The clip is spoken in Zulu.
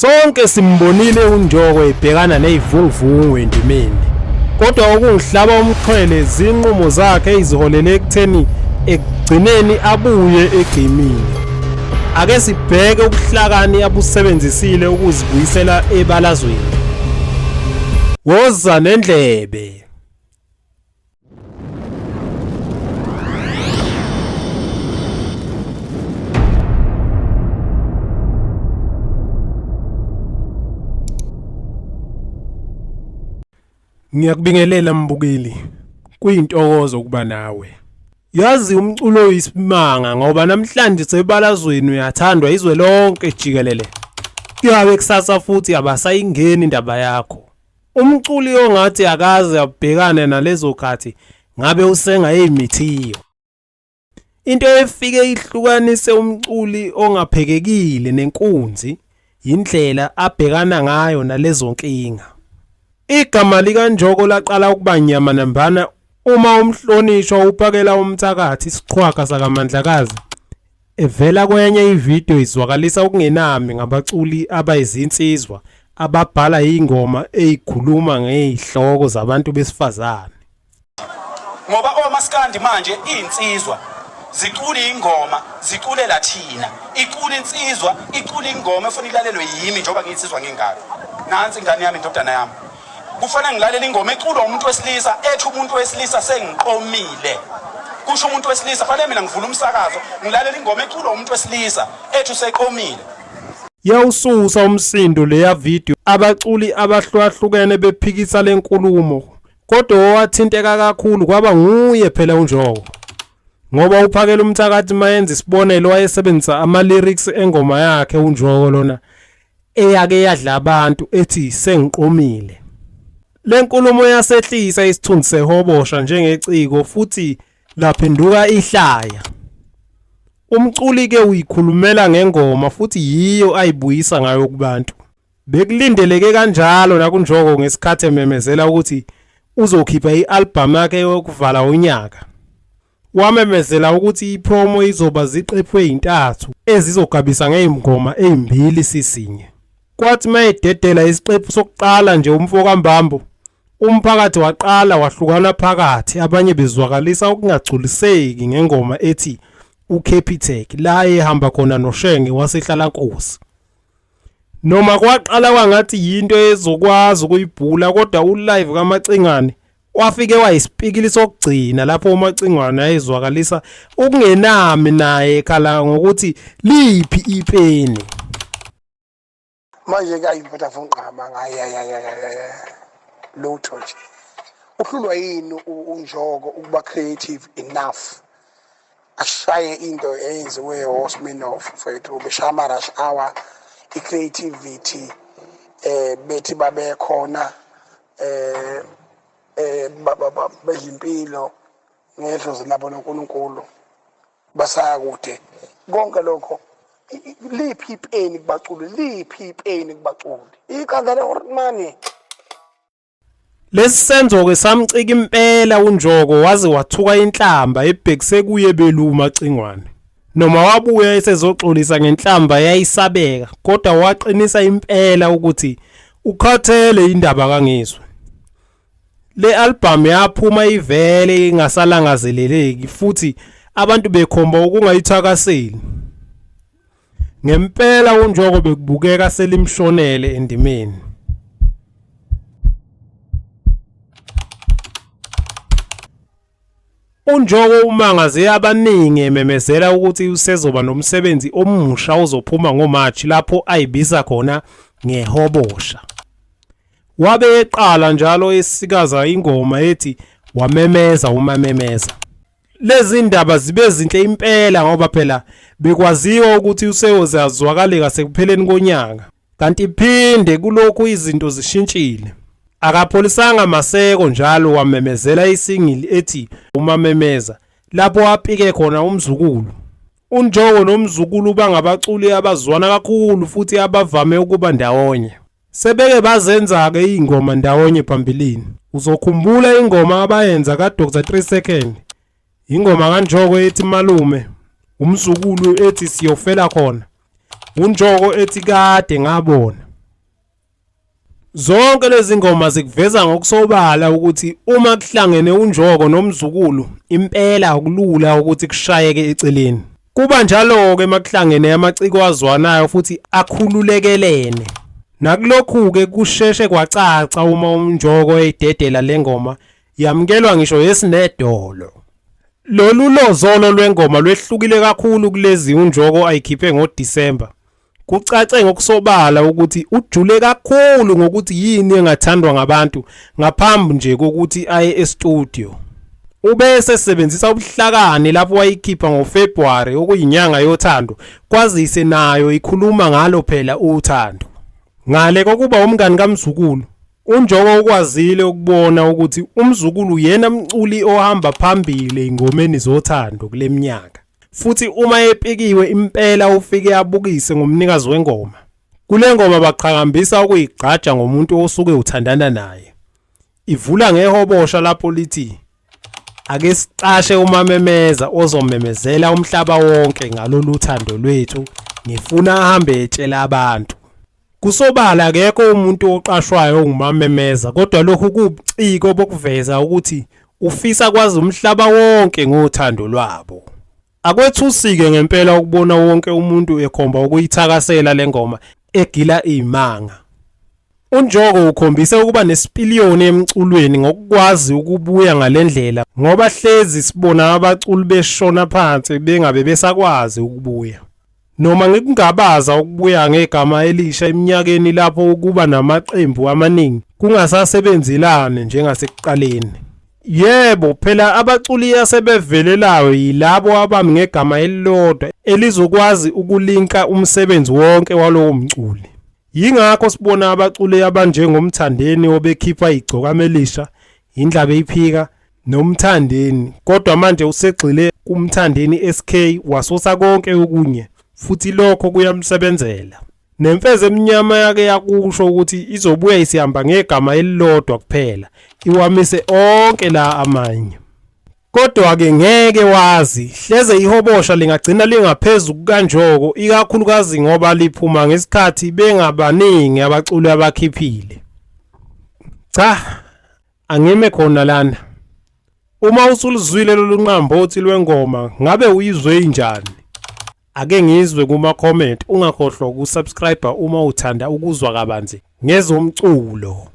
Sonke simbonile uNjoko ebhekana nezivunguvungu endimeni. Kodwa okungihlaba umxhwele zinqumo zakhe eziholele ekutheni ekugcineni abuye egemini. Ake sibheke ubuhlakani abusebenzisile ukuzibuyisela ebalazweni. Woza nendlebe. Ngiyakubingelela mbukeli. Kuyintokozo ukuba nawe. Yazi umculo isimanga ngoba namhlanje sebalazweni uyathandwa izwe lonke jikelele. Kuyabe kusasa futhi abasayingeni indaba yakho. Umculi ongathi akaze abhekane nalezo khathi ngabe usenga ezimithiyo. Into efike ihlukanise umculi ongaphekekile nenkunzi indlela abhekana ngayo nalezo nkinga. Igama likaNjoko laqala ukuba nyama nambana uma umhlonishwa uphakela umthakathi isiqhwaga sakaMandlakazi evela kwenye ivideo izwakalisa okungenami ngabaculi abayizinsizwa ababhala ingoma ezikhuluma ngezihloko zabantu besifazane. Ngoba omaskandi manje insizwa zicula ingoma ziculela thina icula insizwa icula ingoma efuna ilalelwe yimi njengoba ngiyinsizwa ngingalo. Nansi ingane yami indodana yami kufanele ngilalela ingoma eculwa umuntu wesilisa ethi umuntu wesilisa sengiqomile. Kusho umuntu wesilisa fanele mina ngivula umsakazo ngilalela ingoma eculwa umuntu wesilisa ethi useqomile. Yawususa umsindo leya video abaculi abahlukahlukene bephikisa lenkulumo kodwa owathinteka kakhulu kwaba nguye phela uNjoko. Ngoba uphakela umthakathi mayenza isibonelo wayesebenzisa ama lyrics engoma yakhe uNjoko lona eyake yadla abantu ethi sengiqomile. Lenkulumo yasehlisa isithunzi sehobosha njengeciko futhi laphenduka ihlaya. Umculi ke uyikhulumela ngengoma futhi yiyo ayibuyisa ngayo kubantu. Bekulindeleke kanjalo nakuNjoko ngesikhathi ememezela ukuthi uzokhipha ialbum yakhe yokuvala unyaka. Wamemezela ukuthi ipromo izoba ziqephu ezintathu ezizogabisa ngezingoma ezimbili sisinye. Kwathi mayededela isiqephu sokuqala nje umfoka Mbambo umphakathi waqala wahlukana phakathi abanye bezwakalisa okungagculiseki ngengoma ethi uCapitec la ehamba khona noShenge wasehlala Nkosi. Noma kwaqala kwangathi yinto ezokwazi ukuyibhula kodwa ulive kaMacingane wafike wayispikili sokugcina lapho uMacingwane ayezwakalisa okungenami naye khala ngokuthi liphi ipeni. Manje kayiphatha vonqama ngaya lutho nje. Uhlulwa yini uNjoko ukuba creative enough ashaye into eyenziwe Horseman of fethu beshama rush hour icreativity bethi babe khona bezimpilo ngedlozi labo noNkulunkulu basaya kude konke lokho liphi ipeni kubaculi liphi ipeni kubaculi ikandla leHortman. Lesisenzo ke samcika impela uNjoko waze wathuka inhlamba ebhekise kuye belu Macingwane. Noma wabuya esezoxolisa ngenhlamba yayisabeka kodwa waqinisa impela ukuthi ukhathele indaba kangizwe. Le album yaphuma ivele ingasalangazeleleki futhi abantu bekhomba ukungayithakaseli. Ngempela uNjoko bekubukeka selimshonele endimeni. uNjoko umangaze abaningi ememezela ukuthi usezoba nomsebenzi omusha ozophuma ngoMarch lapho ayibisa khona ngehobosha. Wabe eqala njalo esikaza ingoma ethi wamemeza umamemeza. Lezi ndaba zibe zinhle impela ngoba phela bekwaziwa ukuthi useyozazwakaleka sekupheleni konyaka. Kanti phinde kulokhu izinto zishintshile. Akapholisanga Maseko njalo wamemezela isingili ethi umamemeza lapho wapike khona umzukulu. uNjoko nomzukulu bangabaculi abazwana kakhulu futhi abavame ukuba ndawonye. Sebeke bazenza ke ingoma ndawonye phambilini. Uzokhumbula ingoma abayenza kaDr 3 Second. Ingoma kaNjoko ethi malume, umzukulu ethi siyofela khona. uNjoko ethi kade ngabona. Zonke lezi ngoma zikuveza ngokusobala ukuthi uma kuhlangene uNjoko nomzukulu impela akulula ukuthi kushayeke eceleni. Kuba njalo-ke emakuhlangene amaciko azwanayo futhi akhululekelene. Nakulokhu-ke kusheshe kwacaca uma uNjoko eyidedela lengoma yamukelwa ngisho yesinedolo. Lolu lozolo lwengoma lwehlukile kakhulu kulezi uNjoko ayikhiphe ngoDisemba. Kucace ngokusobala ukuthi ujule kakhulu ngokuthi yini engathandwa ngabantu ngaphambi nje kokuthi aye e-studio. Ubese sebenzisa ubuhlakani lapho wayikhipha ngoFebruary okuyinyanga yothando kwazise nayo ikhuluma ngalo phela uthando. Ngale kokuba umngani kaMzukulu, uNjoko ukwazile ukubona ukuthi umzukulu yena mculi ohamba phambili ingomeni zothando kuleminyaka. Futhi uma epikiwe impela ufike abukise ngomnikazi wengoma. Kule ngoma baqhakambisa ukuyigqaja ngomuntu osuke uthandana naye. Ivula ngehobosha lapho lithi ake sicashe uMamemeza ozomemezela umhlaba wonke ngalolu thando lwethu, ngifuna ahambe etshela abantu. Kusobala akekho umuntu oqashwayo unguMamemeza, kodwa lokhu kubuciko bokuveza ukuthi ufisa kwazi umhlaba wonke ngothando lwabo. Akwethusike ngempela ukubona wonke umuntu ekhomba ukuyithakasela lengoma egila izimanga. uNjoko ukhombise ukuba nesipiliyoni emculweni ngokukwazi ukubuya ngalendlela ngoba hlezi sibona abaculi beshona phansi bengabe besakwazi ukubuya. Noma ngikungabaza ukubuya ngegama elisha eminyakeni lapho ukuba namaqembu amaningi kungasasebenzelane njengasekuqaleni. Yebo phela abaculi asebevelelayo yilabo abami ngegama elilodwa elizokwazi ukulinka umsebenzi wonke walowo mculi. Yingakho sibona abaculi abanjengomthandeni obekhipha igcokama elisha, indlabe iphika nomthandeni, kodwa manje usegxile kumthandeni SK wasusa konke okunye futhi lokho kuyamsebenzela. Nemfeze eminyama yake yakusho ukuthi izobuya isihamba ngegama elilodwa kuphela, iwamise onke la amanye. Kodwa ke ngeke wazi, hleze ihobosha lingagcina lingaphezulu kaNjoko ikakhulukazi ngoba liphuma ngesikhathi bengabaningi abaculi abakhiphile. Cha, angime khona lana. Uma usulizwile lolu nqambothi lwengoma, ngabe uyizwe injani? Ake ngizwe kuma comment, ungakhohlwa ukusubscribe uma uthanda ukuzwa kabanzi ngezomculo.